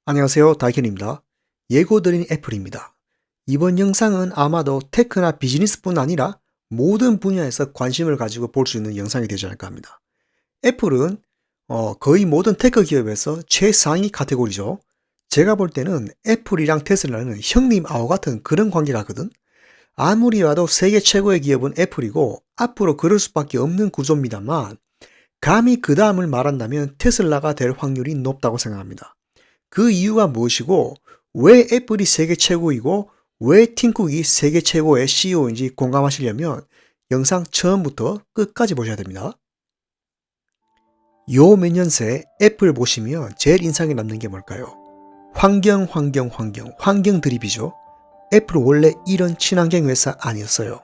안녕하세요, 다이켄입니다. 예고드린 애플입니다. 이번 영상은 아마도 테크나 비즈니스뿐 아니라 모든 분야에서 관심을 가지고 볼 수 있는 영상이 되지 않을까 합니다. 애플은 거의 모든 테크 기업에서 최상위 카테고리죠. 제가 볼 때는 애플이랑 테슬라는 형님 아우 같은 그런 관계가거든. 아무리 봐도 세계 최고의 기업은 애플이고 앞으로 그럴 수밖에 없는 구조입니다만 감히 그 다음을 말한다면 테슬라가 될 확률이 높다고 생각합니다. 그 이유가 무엇이고 왜 애플이 세계 최고이고 왜 팀쿡이 세계 최고의 CEO인지 공감하시려면 영상 처음부터 끝까지 보셔야 됩니다. 요 몇 년 새 애플 보시면 제일 인상에 남는 게 뭘까요? 환경 드립이죠. 애플은 원래 이런 친환경 회사 아니었어요.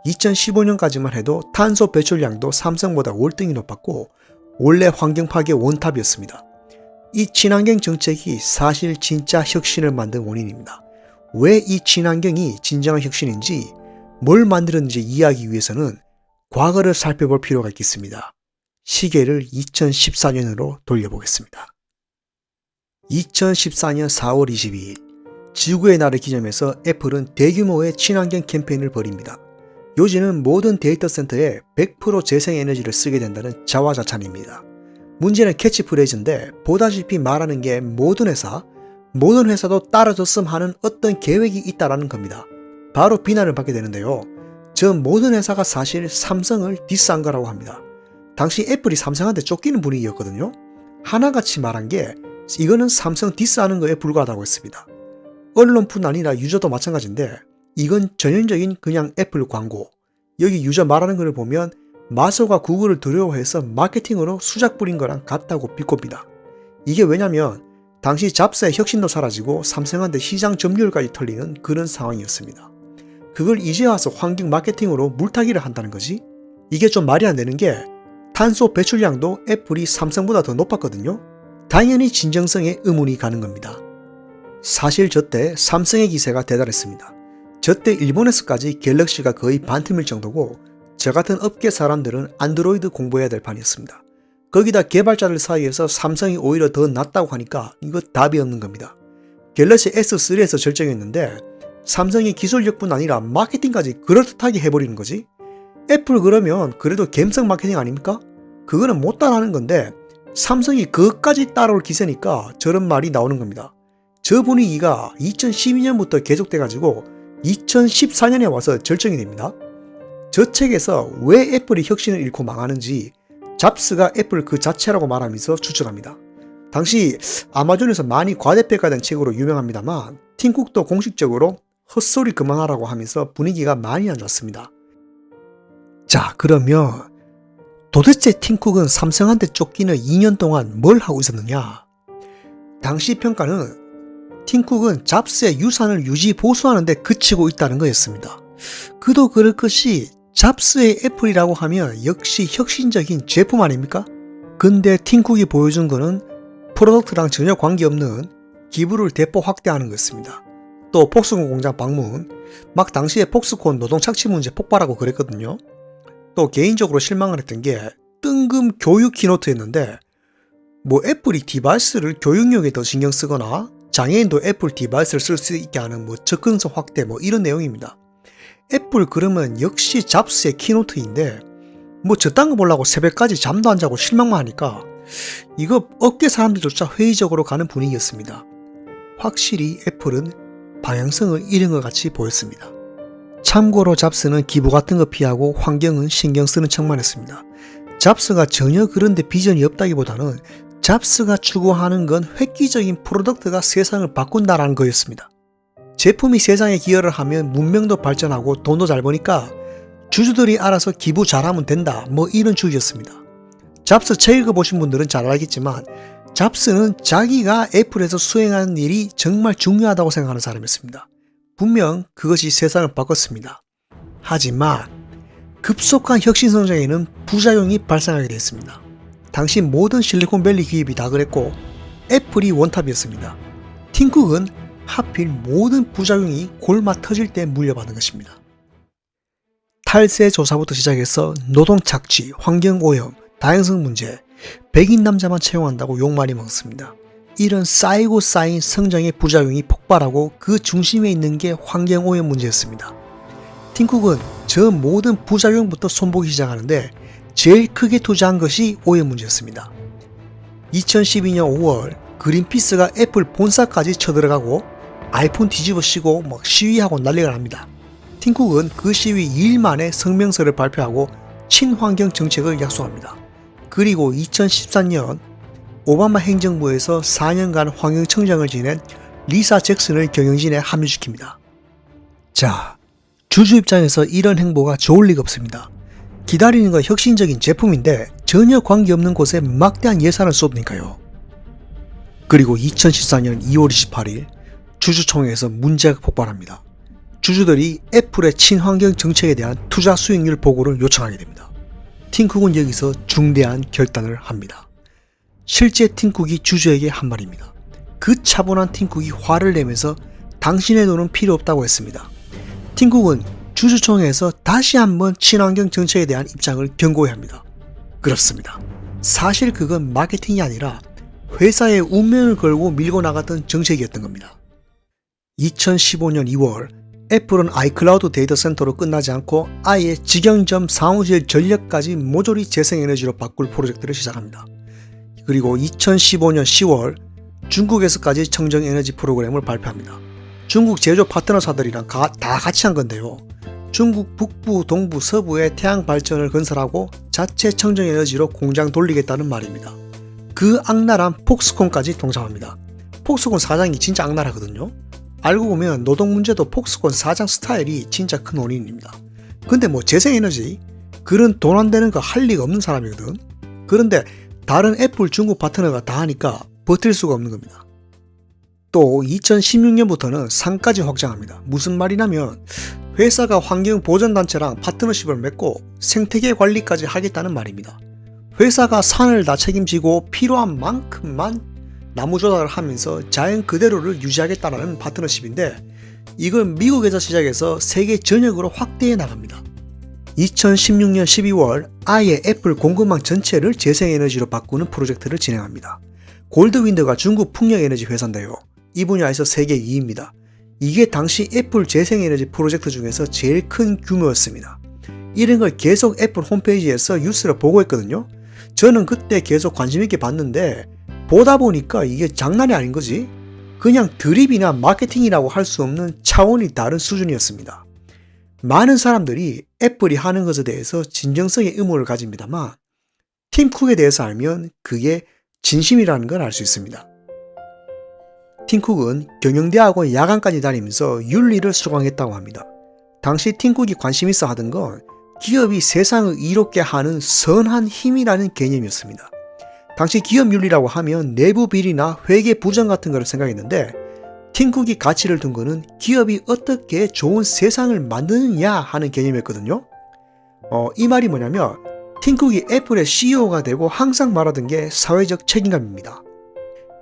2015년까지만 해도 탄소 배출량도 삼성보다 월등히 높았고 원래 환경 파괴 원탑이었습니다. 이 친환경 정책이 사실 진짜 혁신을 만든 원인입니다. 왜 이 친환경이 진정한 혁신인지 뭘 만들었는지 이해하기 위해서는 과거를 살펴볼 필요가 있겠습니다. 시계를 2014년으로 돌려보겠습니다. 2014년 4월 22일 지구의 날을 기념해서 애플은 대규모의 친환경 캠페인을 벌입니다. 요즘은 모든 데이터 센터에 100% 재생에너지를 쓰게 된다는 자화자찬입니다. 문제는 캐치프레이즈인데 보다시피 말하는 게 모든 회사도 따라줬음 하는 어떤 계획이 있다라는 겁니다. 바로 비난을 받게 되는데요. 저 모든 회사가 사실 삼성을 디스한 거라고 합니다. 당시 애플이 삼성한테 쫓기는 분위기였거든요. 하나같이 말한 게 이거는 삼성 디스하는 거에 불과하다고 했습니다. 언론뿐 아니라 유저도 마찬가지인데 이건 전형적인 그냥 애플 광고. 여기 유저 말하는 걸 보면 마소가 구글을 두려워해서 마케팅으로 수작 부린 거랑 같다고 비꼽니다. 이게 왜냐면 당시 잡스의 혁신도 사라지고 삼성한테 시장 점유율까지 털리는 그런 상황이었습니다. 그걸 이제 와서 환경 마케팅으로 물타기를 한다는 거지? 이게 좀 말이 안 되는 게 탄소 배출량도 애플이 삼성보다 더 높았거든요. 당연히 진정성에 의문이 가는 겁니다. 사실 저때 삼성의 기세가 대단했습니다. 저때 일본에서까지 갤럭시가 거의 반틈일 정도고 저 같은 업계 사람들은 안드로이드 공부해야 될 판이었습니다. 거기다 개발자들 사이에서 삼성이 오히려 더 낫다고 하니까 이거 답이 없는 겁니다. 갤럭시 S3에서 절정했는데 삼성이 기술력뿐 아니라 마케팅까지 그럴듯하게 해버리는 거지? 애플 그러면 그래도 갬성 마케팅 아닙니까? 그거는 못 따라하는 건데 삼성이 그것까지 따라올 기세니까 저런 말이 나오는 겁니다. 저 분위기가 2012년부터 계속돼가지고 2014년에 와서 절정이 됩니다. 저 책에서 왜 애플이 혁신을 잃고 망하는지 잡스가 애플 그 자체라고 말하면서 추측합니다. 당시 아마존에서 많이 과대평가된 책으로 유명합니다만 팀쿡도 공식적으로 헛소리 그만하라고 하면서 분위기가 많이 안 좋았습니다. 자, 그러면 도대체 팀쿡은 삼성한테 쫓기는 2년 동안 뭘 하고 있었느냐? 당시 평가는 팀쿡은 잡스의 유산을 유지 보수하는 데 그치고 있다는 거였습니다. 그도 그럴 것이 잡스의 애플이라고 하면 역시 혁신적인 제품 아닙니까? 근데 팀쿡이 보여준 거는 프로덕트랑 전혀 관계없는 기부를 대폭 확대하는 거였습니다. 또 폭스콘 공장 방문, 막 당시에 폭스콘 노동 착취 문제 폭발하고 그랬거든요. 또 개인적으로 실망을 했던 게 뜬금 교육 키노트였는데 애플이 디바이스를 교육용에 더 신경 쓰거나 장애인도 애플 디바이스를 쓸 수 있게 하는 접근성 확대 이런 내용입니다. 애플 그러면 역시 잡스의 키노트인데 저딴 거 보려고 새벽까지 잠도 안 자고 실망만 하니까 이거 업계 사람들조차 회의적으로 가는 분위기였습니다. 확실히 애플은 방향성을 잃은 것 같이 보였습니다. 참고로 잡스는 기부 같은 거 피하고 환경은 신경 쓰는 척만 했습니다. 잡스가 전혀 그런데 비전이 없다기보다는 잡스가 추구하는 건 획기적인 프로덕트가 세상을 바꾼다라는 거였습니다. 제품이 세상에 기여를 하면 문명도 발전하고 돈도 잘 버니까 주주들이 알아서 기부 잘하면 된다 이런 주의였습니다. 잡스 책 읽어보신 분들은 잘 알겠지만 잡스는 자기가 애플에서 수행하는 일이 정말 중요하다고 생각하는 사람이었습니다. 분명 그것이 세상을 바꿨습니다. 하지만 급속한 혁신 성장에는 부작용이 발생하게 됐습니다. 당시 모든 실리콘밸리 기업이 다 그랬고 애플이 원탑이었습니다. 팀쿡은 하필 모든 부작용이 골마 터질 때 물려받은 것입니다. 탈세 조사부터 시작해서 노동 착취, 환경 오염, 다양성 문제, 백인 남자만 채용한다고 욕 많이 먹었습니다. 이런 쌓이고 쌓인 성장의 부작용이 폭발하고 그 중심에 있는 게 환경오염 문제였습니다. 팀쿡은 저 모든 부작용부터 손보기 시작하는데 제일 크게 투자한 것이 오염 문제였습니다. 2012년 5월 그린피스가 애플 본사까지 쳐들어가고 아이폰 뒤집어 씌고 막 시위하고 난리가 납니다. 팀쿡은 그 시위 2일 만에 성명서를 발표하고 친환경 정책을 약속합니다. 그리고 2014년 오바마 행정부에서 4년간 환경청장을 지낸 리사 잭슨을 경영진에 합류시킵니다. 자, 주주 입장에서 이런 행보가 좋을 리가 없습니다. 기다리는 건 혁신적인 제품인데 전혀 관계없는 곳에 막대한 예산을 쏟으니까요. 그리고 2014년 2월 28일 주주총회에서 문제가 폭발합니다. 주주들이 애플의 친환경 정책에 대한 투자 수익률 보고를 요청하게 됩니다. 팀쿡은 여기서 중대한 결단을 합니다. 실제 팀쿡이 주주에게 한 말입니다. 그 차분한 팀쿡이 화를 내면서 당신의 돈은 필요 없다고 했습니다. 팀쿡은 주주총회에서 다시 한번 친환경 정책에 대한 입장을 견고히 합니다. 그렇습니다. 사실 그건 마케팅이 아니라 회사의 운명을 걸고 밀고 나갔던 정책이었던 겁니다. 2015년 2월 애플은 아이클라우드 데이터 센터로 끝나지 않고 아예 직영점 사무실 전력까지 모조리 재생에너지로 바꿀 프로젝트를 시작합니다. 그리고 2015년 10월 중국에서까지 청정에너지 프로그램을 발표합니다. 중국 제조 파트너사들이랑 다 같이 한 건데요. 중국 북부, 동부, 서부에 태양 발전을 건설하고 자체 청정에너지로 공장 돌리겠다는 말입니다. 그 악랄한 폭스콘까지 동참합니다. 폭스콘 사장이 진짜 악랄하거든요. 알고 보면 노동 문제도 폭스콘 사장 스타일이 진짜 큰 원인입니다. 근데 뭐 재생에너지 그런 돈 안 되는 거 할 리가 없는 사람이거든. 그런데 다른 애플 중국 파트너가 다 하니까 버틸 수가 없는 겁니다. 또 2016년부터는 상까지 확장합니다. 무슨 말이냐면 회사가 환경보전단체랑 파트너십을 맺고 생태계 관리까지 하겠다는 말입니다. 회사가 산을 다 책임지고 필요한 만큼만 나무 조달을 하면서 자연 그대로를 유지하겠다는 파트너십인데 이건 미국에서 시작해서 세계 전역으로 확대해 나갑니다. 2016년 12월 아예 애플 공급망 전체를 재생에너지로 바꾸는 프로젝트를 진행합니다. 골드윈드가 중국 풍력에너지 회사인데요. 이 분야에서 세계 2위입니다. 이게 당시 애플 재생에너지 프로젝트 중에서 제일 큰 규모였습니다. 이런 걸 계속 애플 홈페이지에서 뉴스를 보고 있거든요. 저는 그때 계속 관심 있게 봤는데 보다 보니까 이게 장난이 아닌 거지. 그냥 드립이나 마케팅이라고 할 수 없는 차원이 다른 수준이었습니다. 많은 사람들이 애플이 하는 것에 대해서 진정성의 의문을 가집니다만 팀쿡에 대해서 알면 그게 진심이라는 걸 알 수 있습니다. 팀쿡은 경영대학원 야간까지 다니면서 윤리를 수강했다고 합니다. 당시 팀쿡이 관심 있어 하던 건 기업이 세상을 이롭게 하는 선한 힘이라는 개념이었습니다. 당시 기업 윤리라고 하면 내부 비리나 회계 부정 같은 걸 생각했는데 팀쿡이 가치를 둔 거는 기업이 어떻게 좋은 세상을 만드느냐 하는 개념이었거든요. 이 말이 뭐냐면 팀쿡이 애플의 CEO가 되고 항상 말하던 게 사회적 책임감입니다.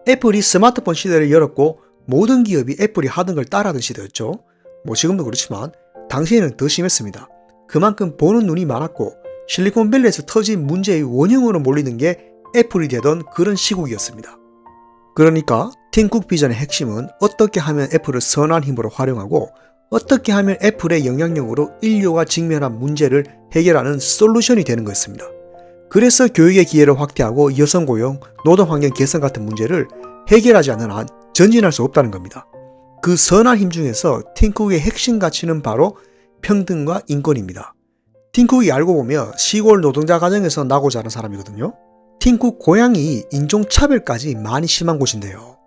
애플이 스마트폰 시대를 열었고 모든 기업이 애플이 하던 걸 따라하던 시대였죠. 뭐 지금도 그렇지만 당시에는 더 심했습니다. 그만큼 보는 눈이 많았고 실리콘밸리에서 터진 문제의 원흉으로 몰리는 게 애플이 되던 그런 시국이었습니다. 그러니까 팀쿡 비전의 핵심은 어떻게 하면 애플을 선한 힘으로 활용하고 어떻게 하면 애플의 영향력으로 인류가 직면한 문제를 해결하는 솔루션이 되는 거였습니다. 그래서 교육의 기회를 확대하고 여성 고용, 노동 환경 개선 같은 문제를 해결하지 않는 한 전진할 수 없다는 겁니다. 그 선한 힘 중에서 팀쿡의 핵심 가치는 바로 평등과 인권입니다. 팀쿡이 알고 보면 시골 노동자 가정에서 나고 자란 사람이거든요. 팀쿡 고향이 인종차별까지 많이 심한 곳인데요.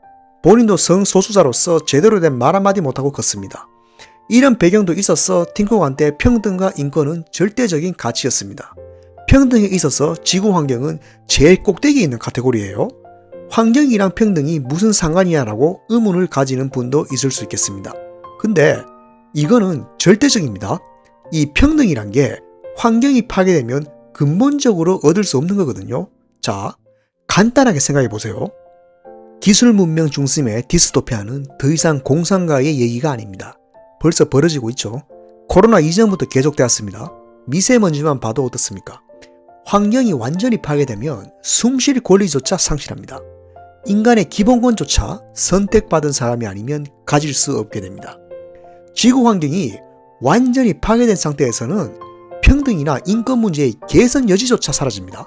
본인도 성소수자로서 제대로 된 말 한마디 못하고 컸습니다. 이런 배경도 있어서 팀쿡한테 평등과 인권은 절대적인 가치였습니다. 평등에 있어서 지구 환경은 제일 꼭대기에 있는 카테고리예요. 환경이랑 평등이 무슨 상관이냐라고 의문을 가지는 분도 있을 수 있겠습니다. 근데 이거는 절대적입니다. 이 평등이란 게 환경이 파괴되면 근본적으로 얻을 수 없는 거거든요. 자, 간단하게 생각해 보세요. 기술 문명 중심의 디스토피아는 더 이상 공상과의 얘기가 아닙니다. 벌써 벌어지고 있죠. 코로나 이전부터 계속되었습니다. 미세먼지만 봐도 어떻습니까? 환경이 완전히 파괴되면 숨 쉴 권리조차 상실합니다. 인간의 기본권조차 선택받은 사람이 아니면 가질 수 없게 됩니다. 지구 환경이 완전히 파괴된 상태에서는 평등이나 인권 문제의 개선 여지조차 사라집니다.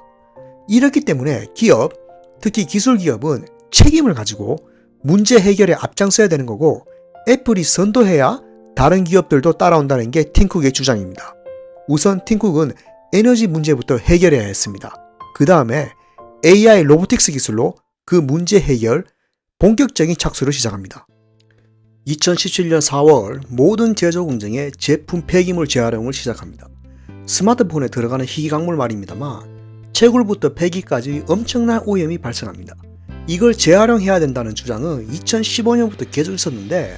이렇기 때문에 기업, 특히 기술 기업은 책임을 가지고 문제 해결에 앞장서야 되는 거고, 애플이 선도해야 다른 기업들도 따라온다는 게 팀쿡의 주장입니다. 우선 팀쿡은 에너지 문제부터 해결해야 했습니다. 그 다음에 AI 로보틱스 기술로 그 문제 해결, 본격적인 착수를 시작합니다. 2017년 4월 모든 제조 공정에 제품 폐기물 재활용을 시작합니다. 스마트폰에 들어가는 희귀광물 말입니다만 채굴부터 폐기까지 엄청난 오염이 발생합니다. 이걸 재활용해야 된다는 주장은 2015년부터 계속 있었는데,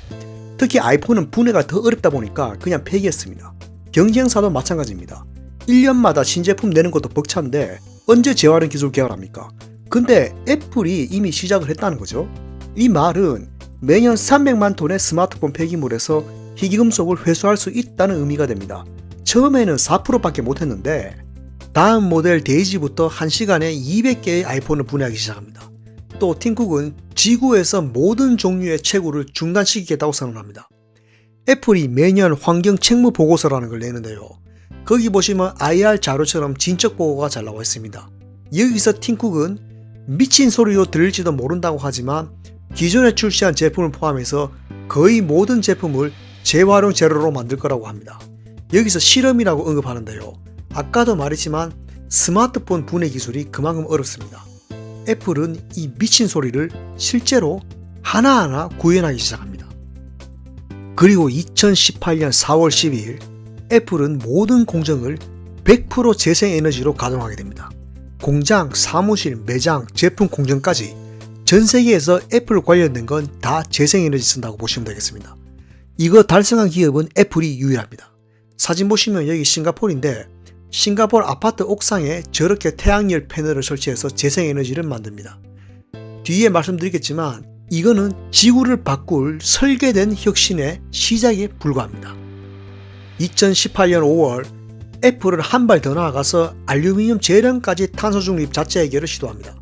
특히 아이폰은 분해가 더 어렵다 보니까 그냥 폐기했습니다. 경쟁사도 마찬가지입니다. 1년마다 신제품 내는 것도 벅찬데 언제 재활용 기술 개발합니까? 근데 애플이 이미 시작을 했다는 거죠. 이 말은 매년 300만 톤의 스마트폰 폐기물에서 희귀금속을 회수할 수 있다는 의미가 됩니다. 처음에는 4%밖에 못했는데 다음 모델 데이지부터 1시간에 200개의 아이폰을 분해하기 시작합니다. 또 팀쿡은 지구에서 모든 종류의 채굴을 중단시키겠다고 선언합니다. 애플이 매년 환경 책무 보고서라는 걸 내는데요. 거기 보시면 IR 자료처럼 진척 보고가 잘 나와 있습니다. 여기서 팀쿡은 미친 소리로 들릴지도 모른다고 하지만 기존에 출시한 제품을 포함해서 거의 모든 제품을 재활용 재료로 만들 거라고 합니다. 여기서 실험이라고 언급하는데요. 아까도 말했지만 스마트폰 분해 기술이 그만큼 어렵습니다. 애플은 이 미친 소리를 실제로 하나하나 구현하기 시작합니다. 그리고 2018년 4월 12일 애플은 모든 공정을 100% 재생에너지로 가동하게 됩니다. 공장, 사무실, 매장, 제품 공정까지 전 세계에서 애플 관련된 건 다 재생에너지 쓴다고 보시면 되겠습니다. 이거 달성한 기업은 애플이 유일합니다. 사진 보시면 여기 싱가포르인데 싱가포르 아파트 옥상에 저렇게 태양열 패널을 설치해서 재생에너지를 만듭니다. 뒤에 말씀드리겠지만 이거는 지구를 바꿀 설계된 혁신의 시작에 불과합니다. 2018년 5월 애플은 한 발 더 나아가서 알루미늄 재련까지 탄소 중립 자체 해결을 시도합니다.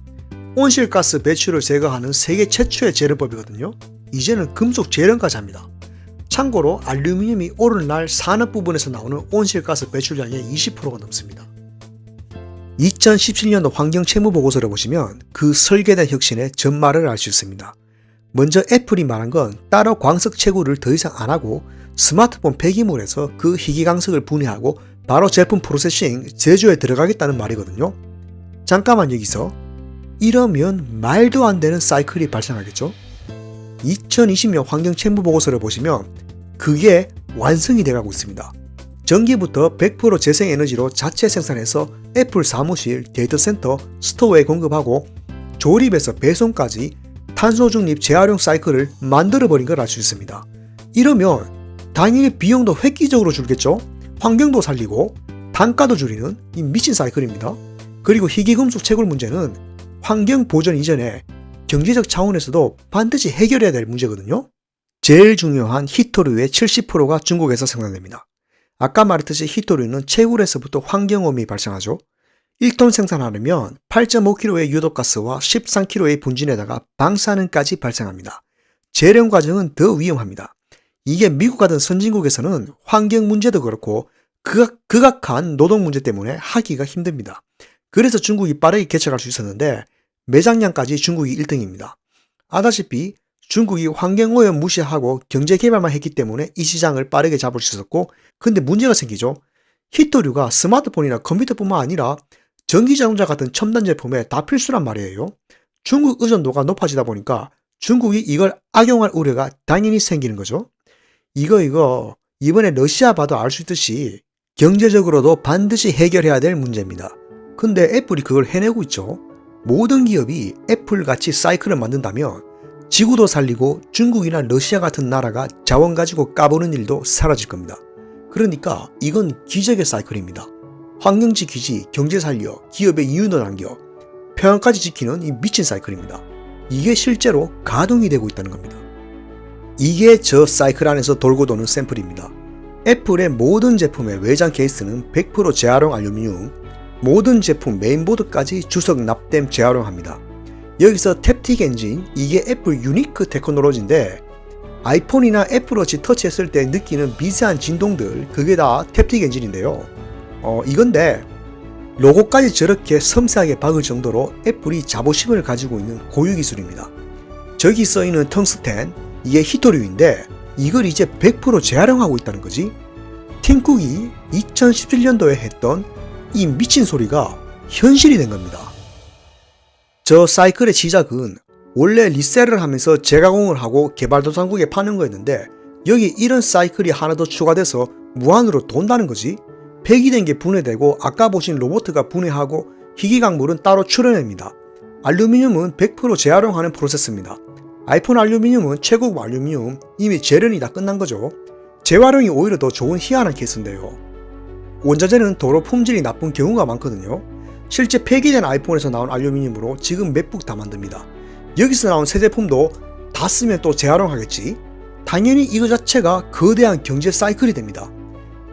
온실가스 배출을 제거하는 세계 최초의 재련법이거든요. 이제는 금속 재련까지 합니다. 참고로 알루미늄이 오늘날 산업 부분에서 나오는 온실가스 배출량의 20%가 넘습니다. 2017년도 환경채무보고서를 보시면 그 설계된 혁신의 전말을 알 수 있습니다. 먼저 애플이 말한 건 따로 광석 채굴을 더 이상 안 하고 스마트폰 폐기물에서 그 희귀광석을 분해하고 바로 제품 프로세싱, 제조에 들어가겠다는 말이거든요. 잠깐만 여기서 이러면 말도 안 되는 사이클이 발생하겠죠. 2020년 환경채무보고서를 보시면 그게 완성이 돼가고 있습니다. 전기부터 100% 재생에너지로 자체 생산해서 애플 사무실, 데이터센터, 스토어에 공급하고 조립에서 배송까지 탄소 중립 재활용 사이클을 만들어버린 걸 알 수 있습니다. 이러면 당연히 비용도 획기적으로 줄겠죠. 환경도 살리고 단가도 줄이는 이 미친 사이클입니다. 그리고 희귀금속 채굴 문제는 환경 보전 이전에 경제적 차원에서도 반드시 해결해야 될 문제거든요. 제일 중요한 히토류의 70%가 중국에서 생산됩니다. 아까 말했듯이 히토류는 채굴에서부터 환경오염이 발생하죠. 1톤 생산하려면 8.5kg의 유독가스와 13kg의 분진에다가 방사능까지 발생합니다. 재련 과정은 더 위험합니다. 이게 미국 같은 선진국에서는 환경 문제도 그렇고 극악한 노동 문제 때문에 하기가 힘듭니다. 그래서 중국이 빠르게 개척할 수 있었는데 매장량까지 중국이 1등입니다. 아다시피 중국이 환경오염 무시하고 경제개발만 했기 때문에 이 시장을 빠르게 잡을 수 있었고, 근데 문제가 생기죠. 히토류가 스마트폰이나 컴퓨터뿐만 아니라 전기자동차 같은 첨단 제품에 다 필수란 말이에요. 중국 의존도가 높아지다 보니까 중국이 이걸 악용할 우려가 당연히 생기는 거죠. 이거 이번에 러시아 봐도 알 수 있듯이 경제적으로도 반드시 해결해야 될 문제입니다. 근데 애플이 그걸 해내고 있죠. 모든 기업이 애플같이 사이클을 만든다면 지구도 살리고 중국이나 러시아 같은 나라가 자원 가지고 까보는 일도 사라질 겁니다. 그러니까 이건 기적의 사이클입니다. 환경 지키지, 경제 살려, 기업의 이윤도 남겨, 평화까지 지키는 이 미친 사이클입니다. 이게 실제로 가동이 되고 있다는 겁니다. 이게 저 사이클 안에서 돌고 도는 샘플입니다. 애플의 모든 제품의 외장 케이스는 100% 재활용 알루미늄, 모든 제품 메인보드까지 주석 납땜 재활용합니다. 여기서 탭틱 엔진, 이게 애플 유니크 테크놀로지인데 아이폰이나 애플워치 터치했을 때 느끼는 미세한 진동들, 그게 다 탭틱 엔진인데요. 이건데 로고까지 저렇게 섬세하게 박을 정도로 애플이 자부심을 가지고 있는 고유 기술입니다. 저기 써있는 텅스텐, 이게 히토류인데 이걸 이제 100% 재활용하고 있다는 거지. 팀쿡이 2017년도에 했던 이 미친 소리가 현실이 된 겁니다. 저 사이클의 시작은 원래 리셀을 하면서 재가공을 하고 개발도상국에 파는 거였는데 여기 이런 사이클이 하나 더 추가돼서 무한으로 돈다는 거지. 폐기된 게 분해되고 아까 보신 로봇가 분해하고 희귀광물은 따로 출원합니다. 알루미늄은 100% 재활용하는 프로세스입니다. 아이폰 알루미늄은 최고급 알루미늄, 이미 재련이 다 끝난 거죠. 재활용이 오히려 더 좋은 희한한 케이스인데요. 원자재는 도로 품질이 나쁜 경우가 많거든요. 실제 폐기된 아이폰에서 나온 알루미늄으로 지금 맥북 다 만듭니다. 여기서 나온 새 제품도 다 쓰면 또 재활용하겠지. 당연히 이거 자체가 거대한 경제 사이클이 됩니다.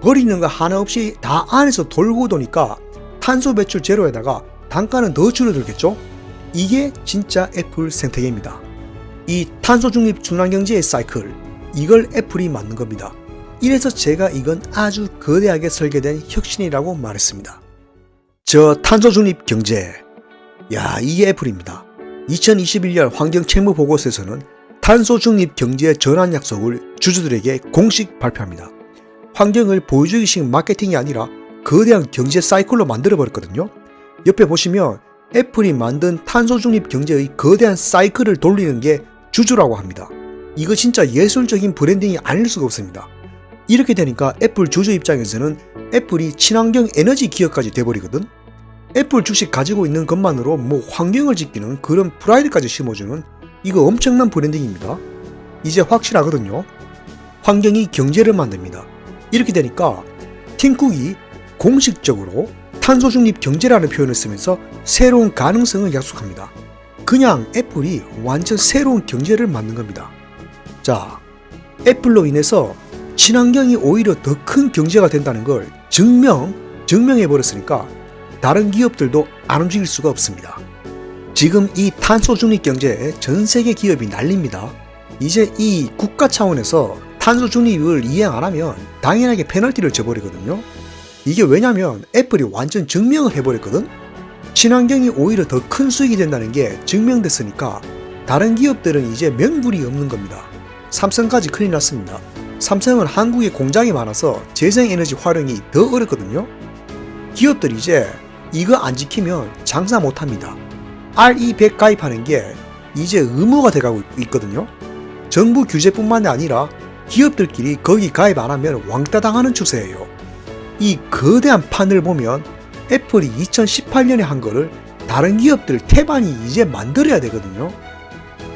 버리는 거 하나 없이 다 안에서 돌고 도니까 탄소 배출 제로에다가 단가는 더 줄어들겠죠? 이게 진짜 애플 생태계입니다. 이 탄소 중립 순환경제의 사이클, 이걸 애플이 만든 겁니다. 이래서 제가 이건 아주 거대하게 설계된 혁신이라고 말했습니다. 저 탄소 중립 경제, 이게 애플입니다. 2021년 환경 채무 보고서에서는 탄소 중립 경제의 전환 약속을 주주들에게 공식 발표합니다. 환경을 보여주기식 마케팅이 아니라 거대한 경제 사이클로 만들어버렸거든요. 옆에 보시면 애플이 만든 탄소 중립 경제의 거대한 사이클을 돌리는 게 주주라고 합니다. 이거 진짜 예술적인 브랜딩이 아닐 수가 없습니다. 이렇게 되니까 애플 주주 입장에서는 애플이 친환경 에너지 기업까지 돼버리거든. 애플 주식 가지고 있는 것만으로 뭐 환경을 지키는 그런 프라이드까지 심어주는 이거 엄청난 브랜딩입니다. 이제 확실하거든요. 환경이 경제를 만듭니다. 이렇게 되니까 팀쿡이 공식적으로 탄소 중립 경제라는 표현을 쓰면서 새로운 가능성을 약속합니다. 그냥 애플이 완전 새로운 경제를 만든 겁니다. 자, 애플로 인해서 친환경이 오히려 더 큰 경제가 된다는 걸 증명해버렸으니까 다른 기업들도 안 움직일 수가 없습니다. 지금 이 탄소 중립 경제에 전 세계 기업이 난립니다. 이제 이 국가 차원에서 탄소 중립을 이행 안 하면 당연하게 페널티를 줘버리거든요. 이게 왜냐면 애플이 완전 증명을 해버렸거든. 친환경이 오히려 더 큰 수익이 된다는 게 증명됐으니까 다른 기업들은 이제 명분이 없는 겁니다. 삼성까지 큰일 났습니다. 삼성은 한국에 공장이 많아서 재생에너지 활용이 더 어렵거든요. 기업들이 이제 이거 안 지키면 장사 못합니다. RE100 가입하는 게 이제 의무가 돼가고 있거든요. 정부 규제뿐만 아니라 기업들끼리 거기 가입 안 하면 왕따 당하는 추세예요. 이 거대한 판을 보면 애플이 2018년에 한 거를 다른 기업들 태반이 이제 만들어야 되거든요.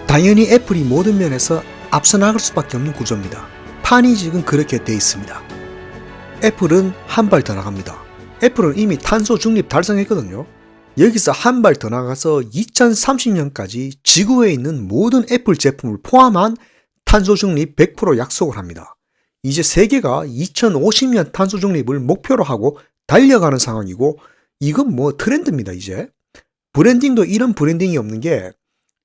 당연히 애플이 모든 면에서 앞서 나갈 수밖에 없는 구조입니다. 판이 지금 그렇게 돼 있습니다. 애플은 한 발 더 나갑니다. 애플은 이미 탄소 중립 달성했거든요. 여기서 한 발 더 나가서 2030년까지 지구에 있는 모든 애플 제품을 포함한 탄소 중립 100% 약속을 합니다. 이제 세계가 2050년 탄소 중립을 목표로 하고 달려가는 상황이고 이건 뭐 트렌드입니다. 이제 브랜딩도 이런 브랜딩이 없는 게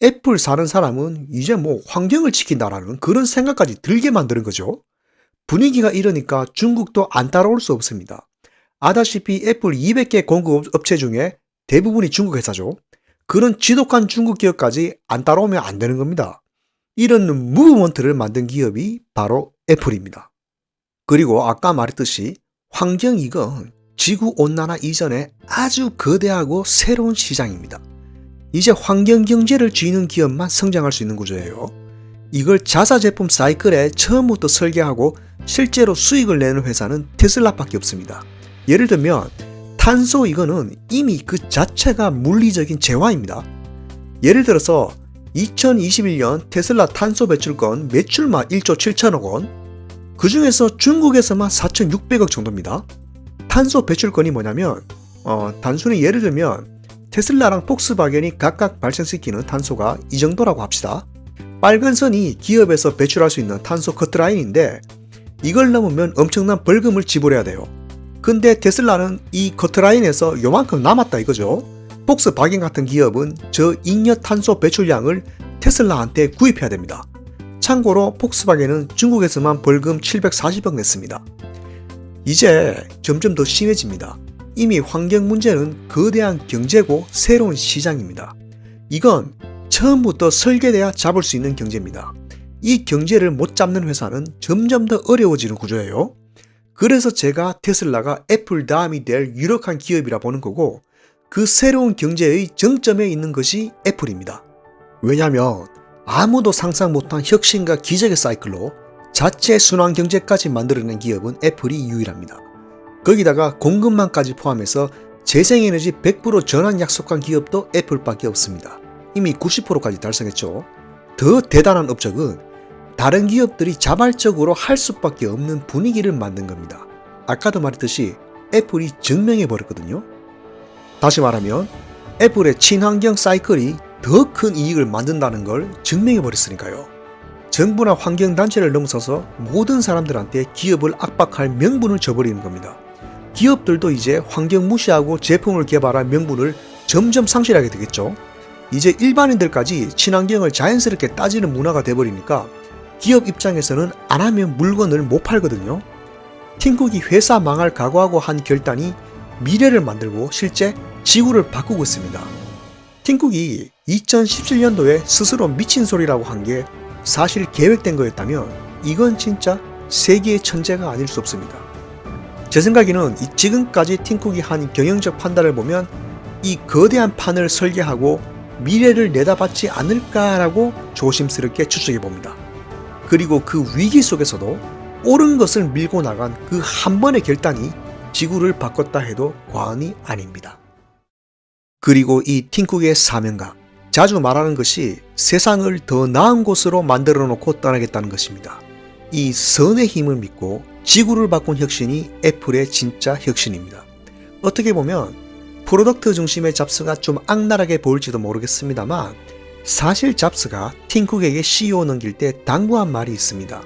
애플 사는 사람은 이제 뭐 환경을 지킨다라는 그런 생각까지 들게 만드는 거죠. 분위기가 이러니까 중국도 안 따라올 수 없습니다. 아다시피 애플 200개 공급 업체 중에 대부분이 중국 회사죠. 그런 지독한 중국 기업까지 안 따라오면 안 되는 겁니다. 이런 무브먼트를 만든 기업이 바로 애플입니다. 그리고 아까 말했듯이 환경 이건 지구온난화 이전에 아주 거대하고 새로운 시장입니다. 이제 환경경제를 쥐는 기업만 성장할 수 있는 구조예요. 이걸 자사제품 사이클에 처음부터 설계하고 실제로 수익을 내는 회사는 테슬라밖에 없습니다. 예를 들면 탄소 이거는 이미 그 자체가 물리적인 재화입니다. 예를 들어서 2021년 테슬라 탄소 배출권 매출만 1조 7천억 원, 그 중에서 중국에서만 4,600억 정도입니다. 탄소 배출권이 뭐냐면 단순히 예를 들면 테슬라랑 폭스바겐이 각각 발생시키는 탄소가 이 정도라고 합시다. 빨간 선이 기업에서 배출할 수 있는 탄소 커트라인인데 이걸 넘으면 엄청난 벌금을 지불해야 돼요. 근데 테슬라는 이 커트라인에서 요만큼 남았다 이거죠. 폭스바겐 같은 기업은 저 잉여탄소 배출량을 테슬라한테 구입해야 됩니다. 참고로 폭스바겐은 중국에서만 벌금 740억 냈습니다. 이제 점점 더 심해집니다. 이미 환경 문제는 거대한 경제고 새로운 시장입니다. 이건 처음부터 설계돼야 잡을 수 있는 경제입니다. 이 경제를 못 잡는 회사는 점점 더 어려워지는 구조예요. 그래서 제가 테슬라가 애플 다음이 될 유력한 기업이라 보는 거고, 그 새로운 경제의 정점에 있는 것이 애플입니다. 왜냐하면 아무도 상상 못한 혁신과 기적의 사이클로 자체 순환 경제까지 만들어낸 기업은 애플이 유일합니다. 거기다가 공급망까지 포함해서 재생에너지 100% 전환 약속한 기업도 애플밖에 없습니다. 이미 90%까지 달성했죠. 더 대단한 업적은 다른 기업들이 자발적으로 할 수밖에 없는 분위기를 만든 겁니다. 아까도 말했듯이 애플이 증명해버렸거든요. 다시 말하면 애플의 친환경 사이클이 더 큰 이익을 만든다는 걸 증명해버렸으니까요. 정부나 환경단체를 넘어서서 모든 사람들한테 기업을 압박할 명분을 줘버리는 겁니다. 기업들도 이제 환경 무시하고 제품을 개발할 명분을 점점 상실하게 되겠죠. 이제 일반인들까지 친환경을 자연스럽게 따지는 문화가 돼버리니까 기업 입장에서는 안 하면 물건을 못 팔거든요. 팀쿡이 회사 망할 각오하고 한 결단이 미래를 만들고 실제 지구를 바꾸고 있습니다. 팀쿡이 2017년도에 스스로 미친 소리라고 한 게 사실 계획된 거였다면 이건 진짜 세계의 천재가 아닐 수 없습니다. 제 생각에는 지금까지 팀쿡이 한 경영적 판단을 보면 이 거대한 판을 설계하고 미래를 내다봤지 않을까라고 조심스럽게 추측해 봅니다. 그리고 그 위기 속에서도 옳은 것을 밀고 나간 그 한 번의 결단이 지구를 바꿨다 해도 과언이 아닙니다. 그리고 이 팀쿡의 사명감, 자주 말하는 것이 세상을 더 나은 곳으로 만들어 놓고 떠나겠다는 것입니다. 이 선의 힘을 믿고 지구를 바꾼 혁신이 애플의 진짜 혁신입니다. 어떻게 보면 프로덕트 중심의 잡스가 좀 악랄하게 보일지도 모르겠습니다만 사실 잡스가 팀쿡에게 CEO 넘길 때 당부한 말이 있습니다.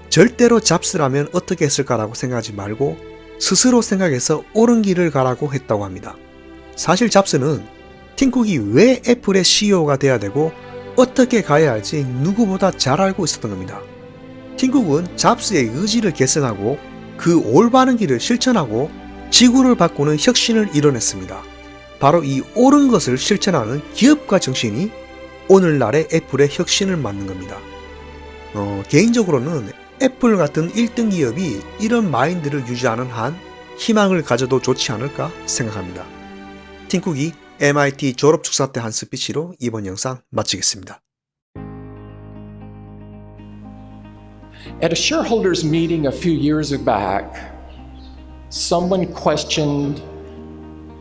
절대로 잡스라면 어떻게 했을까라고 생각하지 말고 스스로 생각해서 옳은 길을 가라고 했다고 합니다. 사실 잡스는 팀쿡이 왜 애플의 CEO가 돼야 되고 어떻게 가야 할지 누구보다 잘 알고 있었던 겁니다. 팀쿡은 잡스의 의지를 계승하고 그 올바른 길을 실천하고 지구를 바꾸는 혁신을 이뤄냈습니다. 바로 이 옳은 것을 실천하는 기업가 정신이 오늘날의 애플의 혁신을 만든 겁니다. 개인적으로는 애플 같은 1등 기업이 이런 마인드를 유지하는 한 희망을 가져도 좋지 않을까 생각합니다. 팀쿡이 MIT 졸업 축사 때 한 스피치로 이번 영상 마치겠습니다. At a shareholders meeting a few years back, someone questioned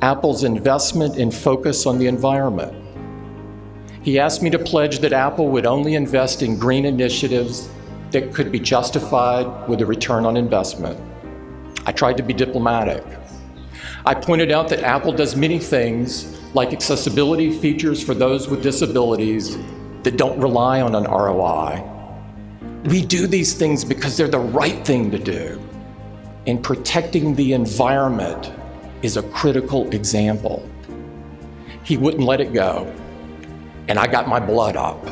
Apple's investment and focus on the environment. He asked me to pledge that Apple would only invest in green initiatives that could be justified with a return on investment. I tried to be diplomatic. I pointed out that Apple does many things, like accessibility features for those with disabilities, that don't rely on an ROI. We do these things because they're the right thing to do. And protecting the environment is a critical example. He wouldn't let it go, and I got my blood up.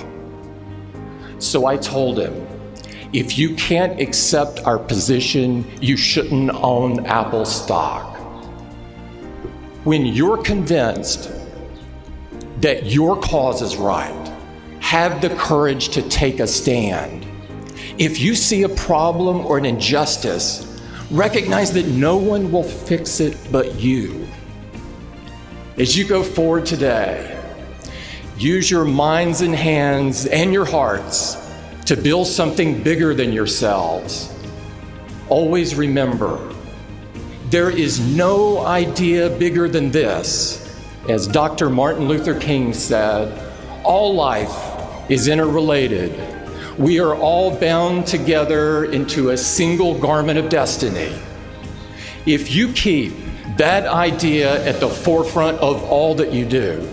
So I told him, if you can't accept our position, you shouldn't own Apple stock. When you're convinced that your cause is right, have the courage to take a stand. If you see a problem or an injustice, recognize that no one will fix it but you. As you go forward today, use your minds and hands and your hearts to build something bigger than yourselves. Always remember, there is no idea bigger than this. As Dr. Martin Luther King said, all life is interrelated. We are all bound together into a single garment of destiny. If you keep that idea at the forefront of all that you do,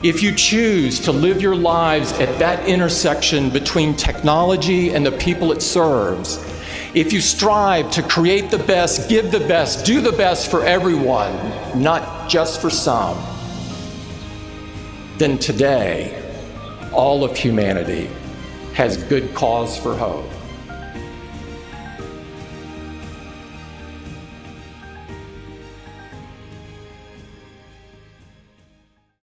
if you choose to live your lives at that intersection between technology and the people it serves, if you strive to create the best, give the best, do the best for everyone, not just for some, then today, all of humanity has good cause for hope.